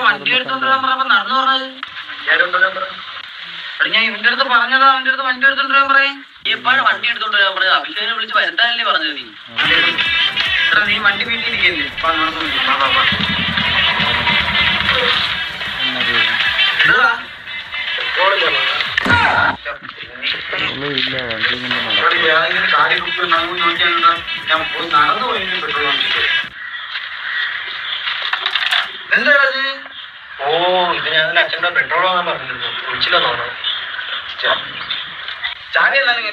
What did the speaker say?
വണ്ടി എടുത്തോണ്ടിരാൻ പറഞ്ഞപ്പോ നടന്നു പറഞ്ഞത് ഞാൻ ഇവന്റെ അടുത്ത് പറഞ്ഞതാ. അവന്റെ അടുത്ത് വണ്ടി എടുത്തോണ്ടിരാൻ പറയും. എപ്പോഴും വണ്ടി എടുത്തോണ്ടിരാൻ പറയാ. അഭിഷേകനെ വിളിച്ച് വരുത്താനല്ലേ പറഞ്ഞത് നീ? നീ വണ്ടി വീട്ടിൽ ഇരിക്കല്ലേ? നടന്നു പോയി പെട്രോൾ എന്താണത്? ഓ ഇത് ഞാൻ അച്ഛൻ്റെ പെട്രോൾ വാങ്ങാൻ പറഞ്ഞിരുന്നു. വിളിച്ചില്ലെന്നോ? ചാവി എന്നാലും